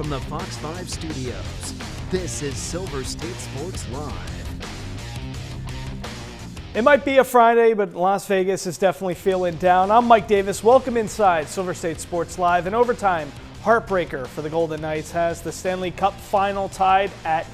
from the Fox 5 studios, this is Silver State Sports Live. It might be a Friday, but Las Vegas is definitely feeling down. I'm Mike Davis. Welcome inside Silver State Sports Live. In overtime, heartbreaker for the Golden Knights has the Stanley Cup Final tied at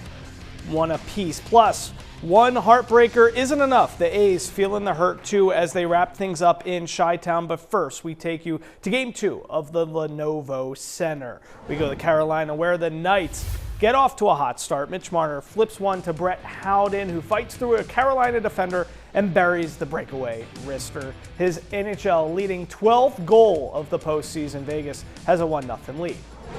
1 apiece. Plus, one heartbreaker isn't enough. The A's feeling the hurt too as they wrap things up in Chi-Town. But first, we take you to Game 2 of the Lenovo Center. We go to Carolina where the Knights get off to a hot start. Mitch Marner flips one to Brett Howden, who fights through a Carolina defender and buries the breakaway wrister. His NHL leading 12th goal of the postseason. Vegas has a 1-0 lead.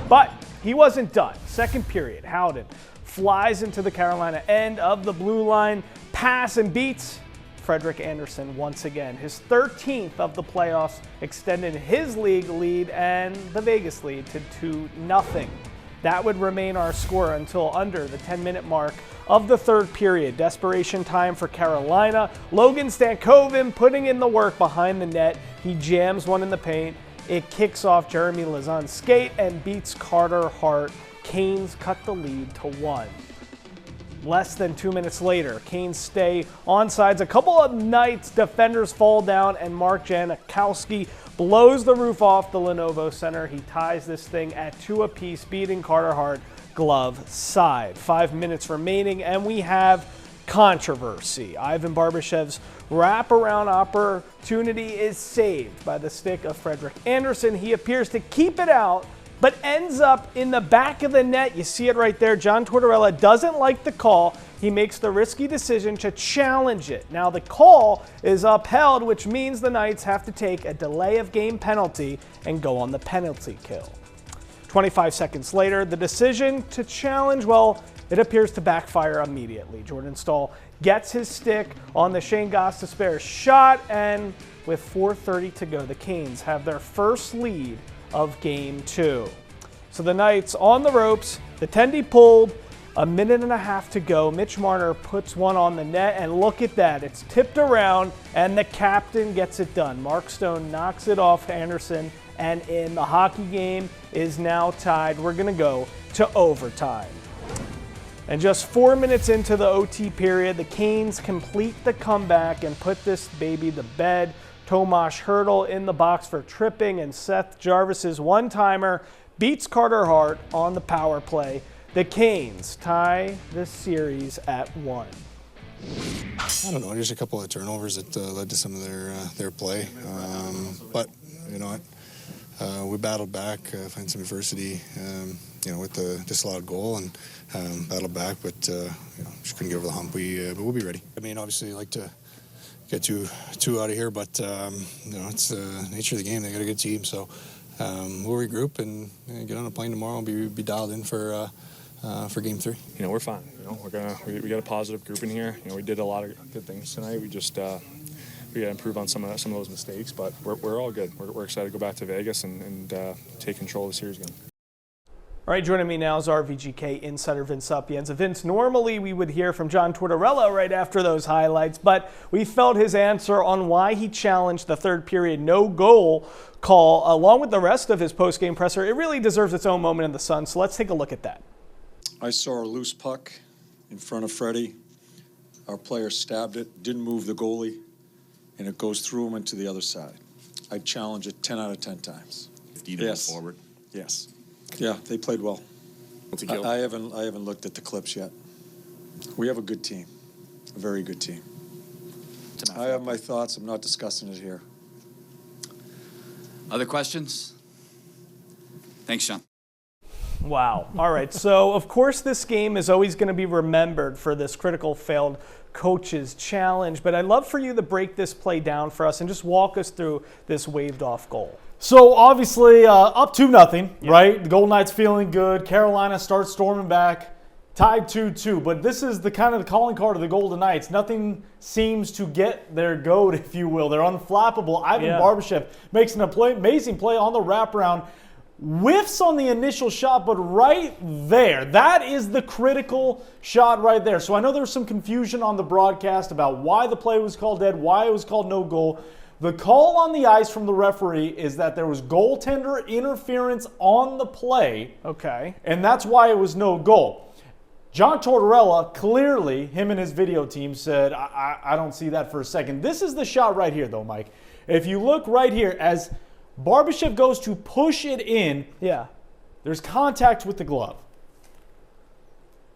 But he wasn't done. Second period, Howden flies into the Carolina end of the blue line, pass and beats Frederik Andersen once again. His 13th of the playoffs, extended his league lead and the Vegas lead to 2-0. That would remain our score until under the 10-minute mark of the third period. Desperation time for Carolina. Logan Stankoven putting in the work behind the net. He jams one in the paint. It kicks off Jeremy Lauzon's skate and beats Carter Hart. Canes cut the lead to 1. Less than 2 minutes later, Canes stay onsides. A couple of Knights defenders fall down, and Mark Janikowski blows the roof off the Lenovo Center. He ties this thing at 2 apiece, beating Carter Hart glove side. 5 minutes remaining, and we have controversy. Ivan Barbashev's wraparound opportunity is saved by the stick of Frederik Andersen. He appears to keep it out, but ends up in the back of the net. You see it right there. John Tortorella doesn't like the call. He makes the risky decision to challenge it. Now the call is upheld, which means the Knights have to take a delay of game penalty and go on the penalty kill. 25 seconds later, the decision to challenge, well, it appears to backfire immediately. Jordan Staal gets his stick on the Shane Gostisbehere shot, and with 4:30 to go, the Canes have their first lead of Game 2. So the Knights on the ropes, the tendy pulled, a minute and a half to go. Mitch Marner puts one on the net, and look at that. It's tipped around, and the captain gets it done. Mark Stone knocks it off Andersen, and in the hockey game is now tied. We're going to go to overtime. And just 4 minutes into the OT period, the Canes complete the comeback and put this baby to bed. Tomas Hertl in the box for tripping, and Seth Jarvis's one-timer beats Carter Hart on the power play. The Canes tie the series at 1. I don't know, there's a couple of turnovers that led to some of their play. But, you know what, we battled back, find some adversity, with the disallowed goal, and battled back, but, just couldn't get over the hump. But we'll be ready. I mean, obviously, like to get two out of here, but it's the nature of the game. They got a good team, so we'll regroup and get on a plane tomorrow and be dialed in for Game 3. We're fine. We got a positive group in here. We did a lot of good things tonight. We just we got to improve on some of those mistakes, but we're all good. We're excited to go back to Vegas and take control of the series again. All right, joining me now is our VGK insider, Vince Sapienza. Vince, normally we would hear from John Tortorella right after those highlights, but we felt his answer on why he challenged the third period no-goal call, along with the rest of his post-game presser. It really deserves its own moment in the sun, so let's take a look at that. I saw a loose puck in front of Freddie. Our player stabbed it, didn't move the goalie, and it goes through him and to the other side. I'd challenge it 10 out of 10 times. Yes. Forward. Yes. Yeah, they played well. I haven't looked at the clips yet. We have a good team, a very good team. I have my thoughts. I'm not discussing it here. Other questions? Thanks, Sean. Wow. All right. So, of course, this game is always going to be remembered for this critical failed coach's challenge, but I'd love for you to break this play down for us and just walk us through this waved off goal. So obviously up 2-0, right? The Golden Knights feeling good. Carolina starts storming back, tied 2-2. But this is the kind of the calling card of the Golden Knights. Nothing seems to get their goat, if you will. They're unflappable. Ivan Barbashev makes an amazing play on the wraparound. Whiffs on the initial shot, but right there, that is the critical shot right there. So I know there was some confusion on the broadcast about why the play was called dead, why it was called no goal. The call on the ice from the referee is that there was goaltender interference on the play. Okay. And that's why it was no goal. John Tortorella, clearly, him and his video team said, I don't see that for a second. This is the shot right here, though, Mike. If you look right here, as Barbashev goes to push it in, there's contact with the glove.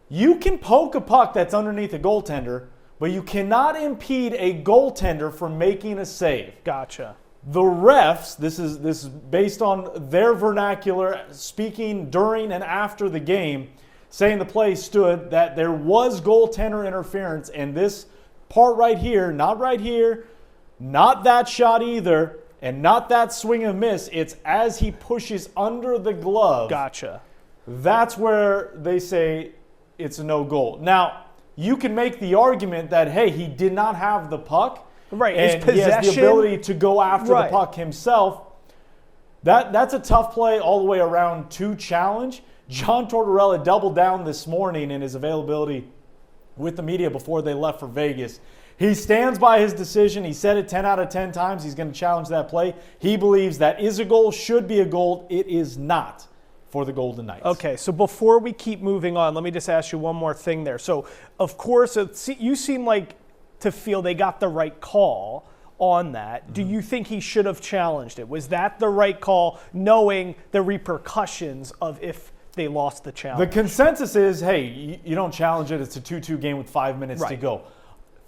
You can poke a puck that's underneath a goaltender, but you cannot impede a goaltender from making a save. Gotcha. The refs, this is based on their vernacular, speaking during and after the game, saying the play stood, that there was goaltender interference, and this part right here, not that shot either, and not that swing and miss, it's as he pushes under the glove. Gotcha. That's where they say it's a no goal. Now, you can make the argument that, hey, he did not have the puck. Right, and his he has the ability to go after Right. the puck himself. That's a tough play all the way around to challenge. John Tortorella doubled down this morning in his availability with the media before they left for Vegas. He stands by his decision. He said it 10 out of 10 times. He's going to challenge that play. He believes that is a goal, should be a goal. It is not for the Golden Knights. Okay, so before we keep moving on, let me just ask you one more thing there. So, of course, you seem like to feel they got the right call on that. Mm-hmm. Do you think he should have challenged it? Was that the right call, knowing the repercussions of if they lost the challenge? The consensus is, hey, you don't challenge it. It's a 2-2 game with 5 minutes to go.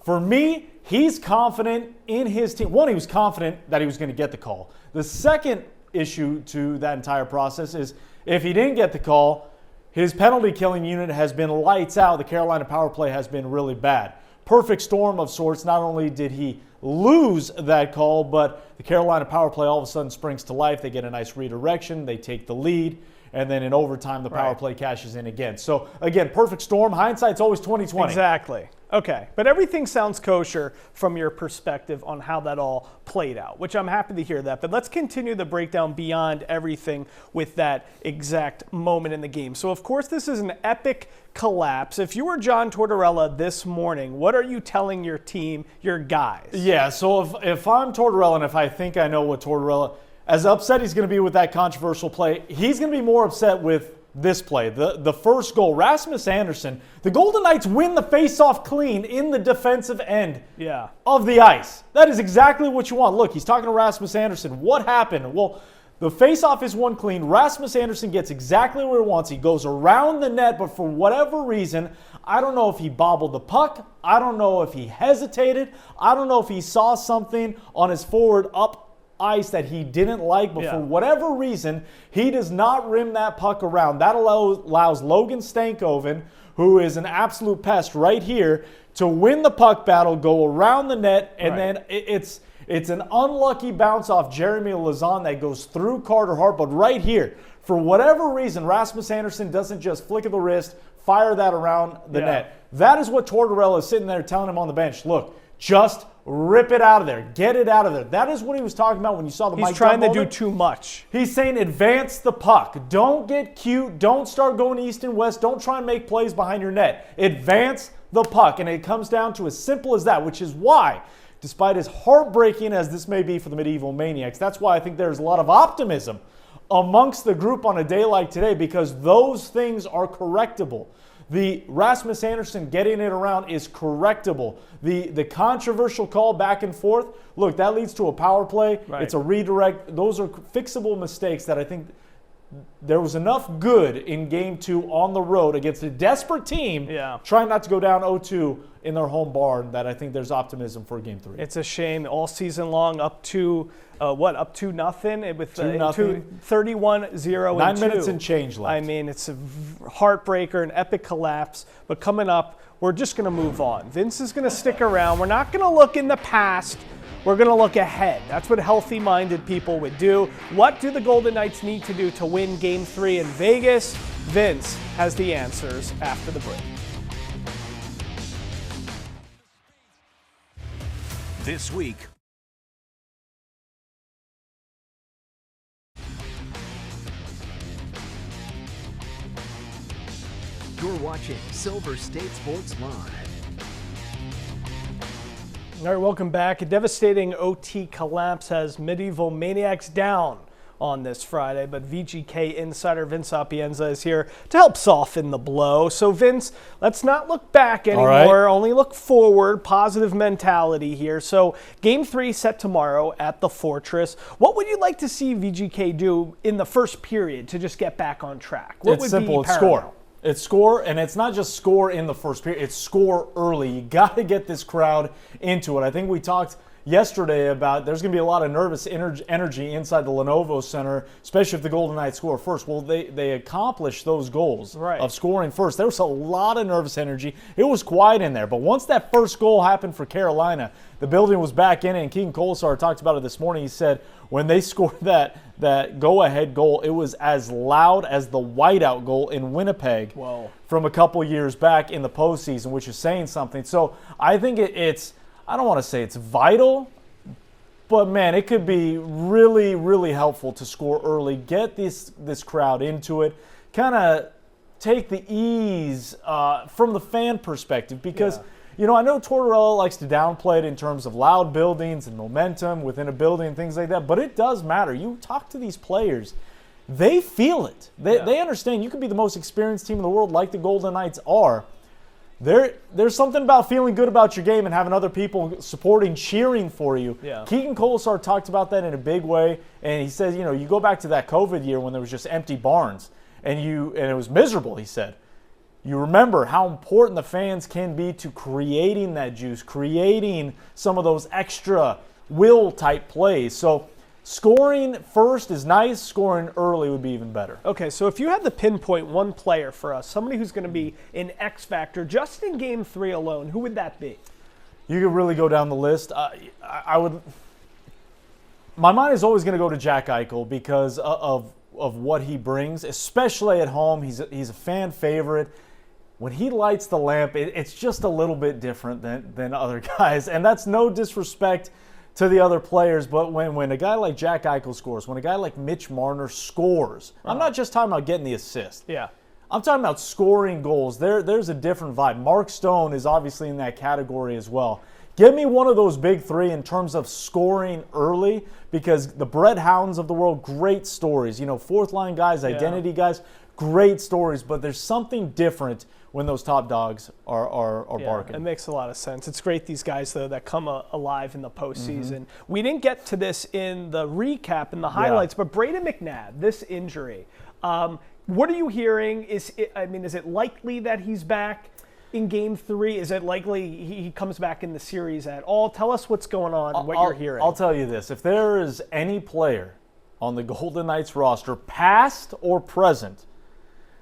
For me, he's confident in his team. One, he was confident that he was going to get the call. The second issue to that entire process is if he didn't get the call, his penalty killing unit has been lights out. The Carolina power play has been really bad. Perfect storm of sorts. Not only did he lose that call, but the Carolina power play all of a sudden springs to life. They get a nice redirection. They take the lead. And then in overtime, the power play cashes in again. So, again, perfect storm. Hindsight's always 20/20. Exactly. Okay. But everything sounds kosher from your perspective on how that all played out, which I'm happy to hear that. But let's continue the breakdown beyond everything with that exact moment in the game. So, of course, this is an epic collapse. If you were John Tortorella this morning, what are you telling your team, your guys? Yeah, so if I'm Tortorella and if I think I know what Tortorella, as upset he's going to be with that controversial play, he's going to be more upset with this play, the first goal. Rasmus Andersson, the Golden Knights win the faceoff clean in the defensive end of the ice. That is exactly what you want. Look, he's talking to Rasmus Andersson. What happened? Well, the faceoff is won clean. Rasmus Andersson gets exactly where he wants. He goes around the net, but for whatever reason, I don't know if he bobbled the puck. I don't know if he hesitated. I don't know if he saw something on his forward up ice that he didn't like, but for whatever reason, he does not rim that puck around. That allows Logan Stankoven, who is an absolute pest right here, to win the puck battle, go around the net, and then it's an unlucky bounce off Jeremy Lauzon that goes through Carter Hart. But right here, for whatever reason, Rasmus Andersson doesn't just flick of the wrist, fire that around the net. That is what Tortorella is sitting there telling him on the bench. Look, just rip it out of there. Get it out of there. That is what he was talking about when you saw the Mike Dunn moment. He's trying to do too much. He's saying advance the puck. Don't get cute. Don't start going east and west. Don't try and make plays behind your net. Advance the puck. And it comes down to as simple as that, which is why, despite as heartbreaking as this may be for the Medieval Maniacs, that's why I think there's a lot of optimism amongst the group on a day like today, because those things are correctable. The Rasmus Andersson getting it around is correctable. The controversial call back and forth, look, that leads to a power play. It's a redirect. Those are fixable mistakes that I think there was enough good in Game 2 on the road against a desperate team trying not to go down 0-2 in their home barn that I think there's optimism for Game 3. It's a shame all season long up to up to nothing with 31-0 9 minutes and change left. I mean, it's a heartbreaker, an epic collapse. But coming up, we're just going to move on. Vince is going to stick around. We're not going to look in the past. We're going to look ahead. That's what healthy-minded people would do. What do the Golden Knights need to do to win Game 3 in Vegas? Vince has the answers after the break. This week, you're watching Silver State Sports Live. All right, welcome back. A devastating OT collapse has Medieval Maniacs down on this Friday, but VGK insider Vince Sapienza is here to help soften the blow. So Vince, let's not look back anymore, only look forward, positive mentality here. So Game 3 set tomorrow at the Fortress. What would you like to see VGK do in the first period to just get back on track? What It's simple, it's score. It's score, and it's not just score in the first period, it's score early. You got to get this crowd into it. I think we talked yesterday about there's going to be a lot of nervous energy inside the Lenovo Center, especially if the Golden Knights score first. Well, they accomplished those goals of scoring first. There was a lot of nervous energy. It was quiet in there. But once that first goal happened for Carolina, the building was back in it, and Keegan Kolesar talked about it this morning. He said when they scored that go-ahead goal, it was as loud as the whiteout goal in Winnipeg from a couple years back in the postseason, which is saying something. So I think it's I don't want to say it's vital, but man, it could be really, really helpful to score early, get this crowd into it, kind of take the ease from the fan perspective because, you know, I know Tortorella likes to downplay it in terms of loud buildings and momentum within a building and things like that, but it does matter. You talk to these players, they feel it. They understand you could be the most experienced team in the world like the Golden Knights are. There's something about feeling good about your game and having other people supporting, cheering for you. Keegan Kolesar talked about that in a big way, and he says, you know, you go back to that COVID year when there was just empty barns, and it was miserable, he said. You remember how important the fans can be to creating that juice, creating some of those extra will-type plays. So scoring first is nice. Scoring early would be even better. Okay, so if you had to pinpoint one player for us, somebody who's going to be an X factor just in Game 3 alone, who would that be? You could really go down the list. I would. My mind is always going to go to Jack Eichel because of what he brings, especially at home. He's a fan favorite. When he lights the lamp, it's just a little bit different than other guys, and that's no disrespect to the other players, but when a guy like Jack Eichel scores, when a guy like Mitch Marner scores, I'm not just talking about getting the assist. I'm talking about scoring goals. There's a different vibe. Mark Stone is obviously in that category as well. Give me one of those big three in terms of scoring early because the Brett Hounds of the world, great stories. You know, fourth-line guys, identity guys, great stories, but there's something different when those top dogs are barking. It makes a lot of sense. It's great these guys, though, that come alive in the postseason. We didn't get to this in the recap, in the highlights, but Brayden McNabb, this injury, what are you hearing? Is it likely that he's back in Game 3? Is it likely he comes back in the series at all? Tell us what's going on and what you're hearing. I'll tell you this. If there is any player on the Golden Knights roster, past or present,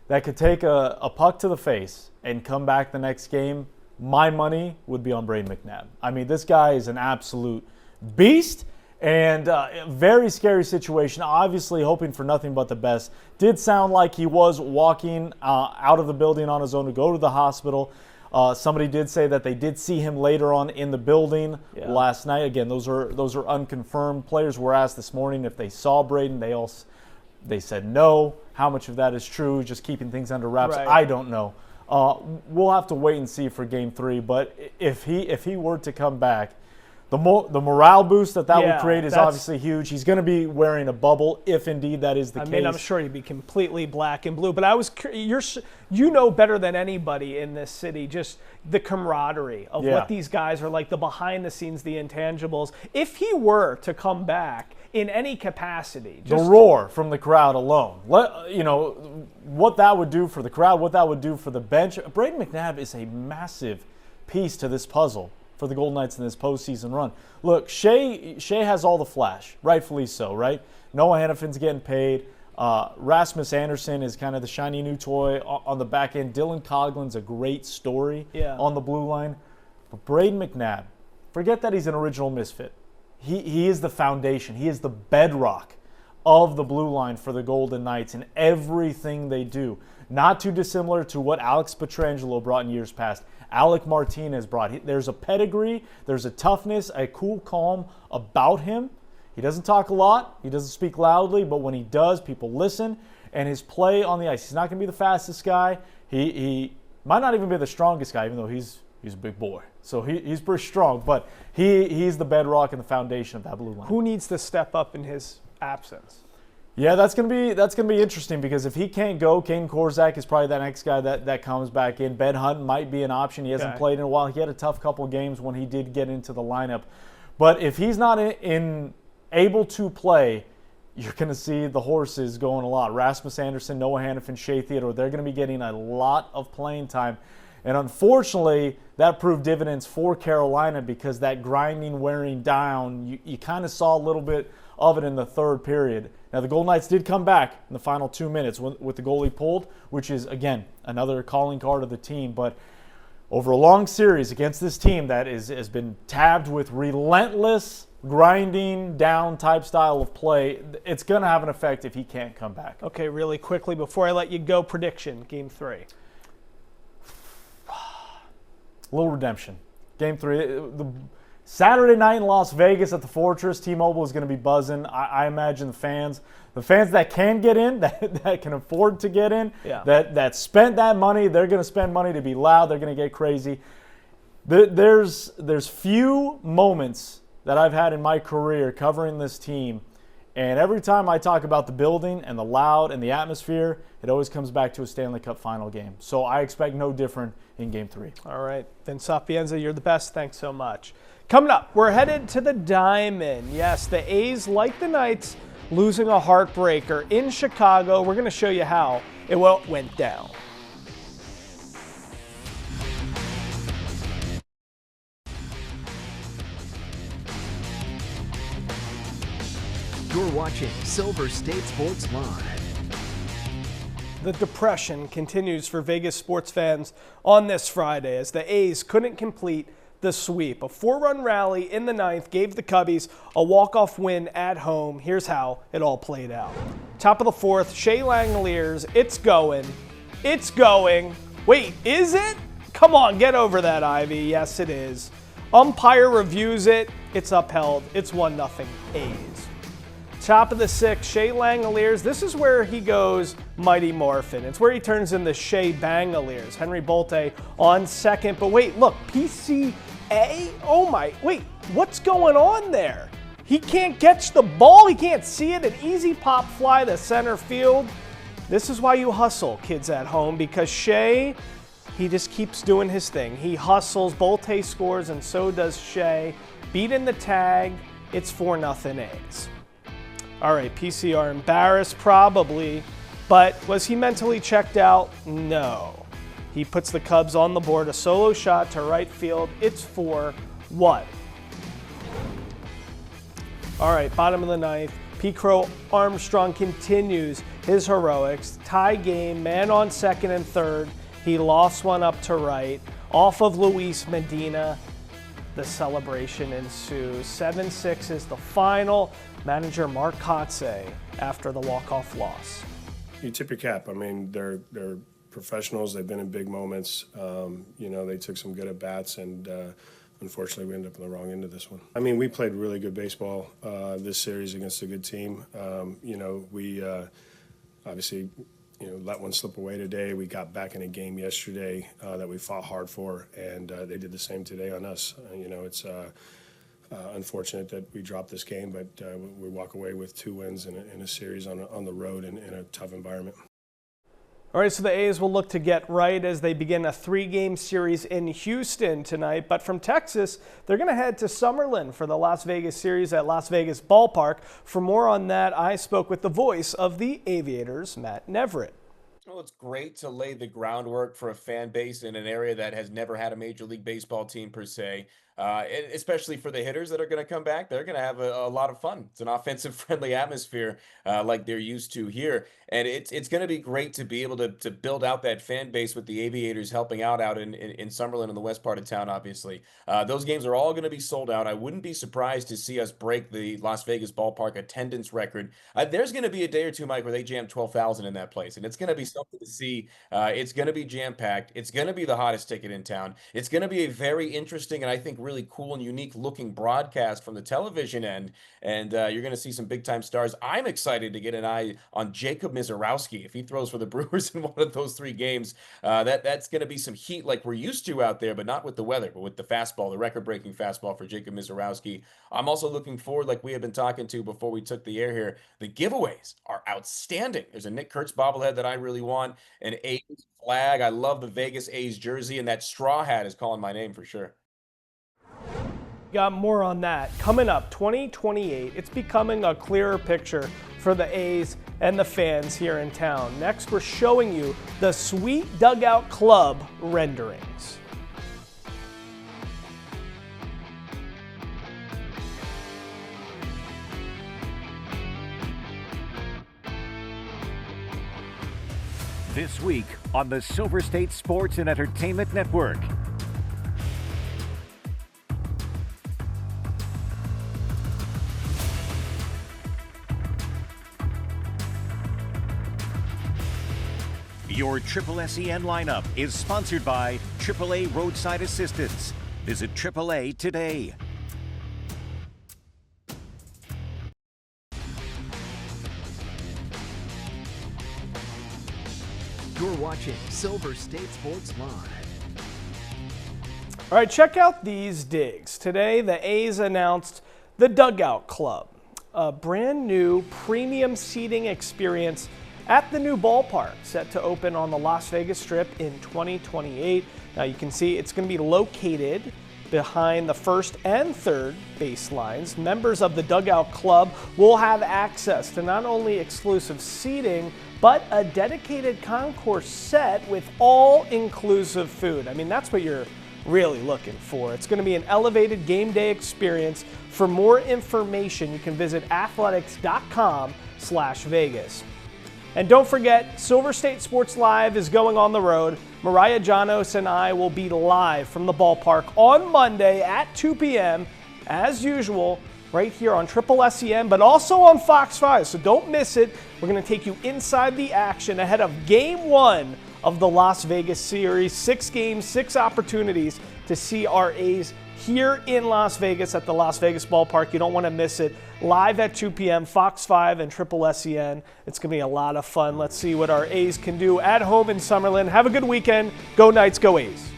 that could take a puck to the face and come back the next game, my money would be on Brayden McNabb. I mean, this guy is an absolute beast and a very scary situation. Obviously hoping for nothing but the best. Did sound like he was walking out of the building on his own to go to the hospital. Somebody did say that they did see him later on in the building last night. Again, those are unconfirmed. Players were asked this morning if they saw Brayden. They said no. How much of that is true? Just keeping things under wraps. I don't know. We'll have to wait and see for Game 3. But if he were to come back, the morale boost that would create is obviously huge. He's going to be wearing a bubble if indeed that is the case. I mean, I'm sure he'd be completely black and blue. But you know better than anybody in this city just the camaraderie of what these guys are like, the behind the scenes, the intangibles. If he were to come back in any capacity, the roar from the crowd alone, what that would do for the crowd, what that would do for the bench. Brayden McNabb is a massive piece to this puzzle for the Golden Knights in this postseason run. Look, Shea has all the flash, rightfully so, right? Noah Hannafin's getting paid. Rasmus Anderson is kind of the shiny new toy on the back end. Dylan Coughlin's a great story on the blue line. But Brayden McNabb, forget that he's an original misfit. He is the foundation. He is the bedrock of the blue line for the Golden Knights in everything they do. Not too dissimilar to what Alex Pietrangelo brought in years past. Alec Martinez brought. There's a pedigree, there's a toughness, a cool calm about him. He doesn't talk a lot, he doesn't speak loudly, but when he does, people listen. And his play on the ice, he's not going to be the fastest guy. He might not even be the strongest guy, even though he's a big boy. So he's pretty strong, but he's the bedrock and the foundation of that blue line. Who needs to step up in his absence? Yeah, that's gonna be interesting because if he can't go, Kane Korzak is probably that next guy that comes back in. Ben Hunt might be an option. He hasn't played in a while. He had a tough couple games when he did get into the lineup, but if he's not able to play, you're going to see the horses going a lot. Rasmus Anderson, Noah Hannafin, Shea Theodore, they're going to be getting a lot of playing time. And unfortunately, that proved dividends for Carolina because that grinding, wearing down, you kind of saw a little bit of it in the third period. Now, the Golden Knights did come back in the final 2 minutes with the goalie pulled, which is, again, another calling card of the team. But over a long series against this team that has been tabbed with relentless, grinding down type style of play, it's going to have an effect if he can't come back. Okay, really quickly, before I let you go, prediction, Game 3. Little redemption. Game 3. The Saturday night in Las Vegas at the Fortress, T-Mobile is going to be buzzing. I imagine the fans that can get in, that can afford to get in, that spent that money, they're going to spend money to be loud. They're going to get crazy. There's few moments that I've had in my career covering this team, and every time I talk about the building and the loud and the atmosphere, it always comes back to a Stanley Cup Final game. So I expect no different in Game 3. All right, then Sapienza, you're the best. Thanks so much. Coming up, we're headed to the Diamond. Yes, the A's, like the Knights, losing a heartbreaker in Chicago. We're going to show you how it went down. You're watching Silver State Sports Live. The depression continues for Vegas sports fans on this Friday as the A's couldn't complete the sweep. A 4-run rally in the ninth gave the Cubbies a walk-off win at home. Here's how it all played out. Top of the fourth, Shea Langoliers, it's going. It's going. Wait, is it? Come on, get over that, Ivy. Yes, it is. Umpire reviews it. It's upheld. It's 1-0 A's. Top of the sixth, Shea Langoliers. This is where he goes Mighty Morphin. It's where he turns into Shea Bangoliers. Henry Bolte on second. But wait, look, PCA? Oh my, wait, what's going on there? He can't catch the ball. He can't see it. An easy pop fly to center field. This is why you hustle, kids at home, because Shea, he just keeps doing his thing. He hustles, Bolte scores, and so does Shea. Beating the tag, it's 4-0 A's. All right, PCR embarrassed, probably, but was he mentally checked out? No. He puts the Cubs on the board, a solo shot to right field. It's 4-1. All right, bottom of the ninth. P. Crow Armstrong continues his heroics. Tie game, man on second and third. He lost one up to right. Off of Luis Medina, the celebration ensues. 7-6 is the final. Manager Mark Kotze after the walk-off loss. You tip your cap. I mean, they're professionals. They've been in big moments. They took some good at-bats, and unfortunately, we ended up on the wrong end of this one. I mean, we played really good baseball this series against a good team. We obviously let one slip away today. We got back in a game yesterday that we fought hard for, and they did the same today on us. It's unfortunate that we dropped this game, but we walk away with 2 wins in a series on the road in a tough environment. All right, so the A's will look to get right as they begin a 3-game series in Houston tonight. But from Texas, they're going to head to Summerlin for the Las Vegas series at Las Vegas Ballpark. For more on that, I spoke with the voice of the Aviators, Matt Neverett. Well, it's great to lay the groundwork for a fan base in an area that has never had a Major League Baseball team per se, especially for the hitters that are going to come back. They're going to have a lot of fun. It's an offensive-friendly atmosphere like they're used to here. And it's going to be great to be able to build out that fan base with the Aviators helping out in Summerlin in the west part of town, obviously. Those games are all going to be sold out. I wouldn't be surprised to see us break the Las Vegas Ballpark attendance record. There's going to be a day or two, Mike, where they jam 12,000 in that place, and it's going to be something to see. It's going to be jam-packed. It's going to be the hottest ticket in town. It's going to be a very interesting and I think really cool and unique looking broadcast from the television end. And you're going to see some big time stars. I'm excited to get an eye on Jacob Mizorowski. If he throws for the Brewers in one of those 3 games, that's going to be some heat like we're used to out there, but not with the weather, but with the fastball, the record-breaking fastball for Jacob Mizorowski. I'm also looking forward, like we have been talking to before we took the air here, the giveaways are outstanding. There's a Nick Kurtz bobblehead that I really want, an A's flag. I love the Vegas A's jersey, and that straw hat is calling my name for sure. Got more on that. Coming up, 2028, it's becoming a clearer picture for the A's and the fans here in town. Next, we're showing you the Sweet Dugout Club renderings. This week on the Silver State Sports and Entertainment Network. Your Triple SEN lineup is sponsored by AAA Roadside Assistance. Visit AAA today. You're watching Silver State Sports Live. All right, check out these digs. Today, the A's announced the Dugout Club, a brand new premium seating experience at the new ballpark, set to open on the Las Vegas Strip in 2028. Now you can see it's going to be located behind the first and third baselines. Members of the Dugout Club will have access to not only exclusive seating, but a dedicated concourse set with all-inclusive food. I mean, that's what you're really looking for. It's going to be an elevated game day experience. For more information, you can visit athletics.com/Vegas. And don't forget, Silver State Sports Live is going on the road. Mariah Janos and I will be live from the ballpark on Monday at 2 p.m. as usual, right here on Triple SEN, but also on Fox 5. So don't miss it. We're going to take you inside the action ahead of Game 1 of the Las Vegas series. 6 games, 6 opportunities to see our A's here in Las Vegas at the Las Vegas ballpark. You don't want to miss it. Live at 2 p.m., Fox 5 and Triple SEN. It's going to be a lot of fun. Let's see what our A's can do at home in Summerlin. Have a good weekend. Go Knights, go A's.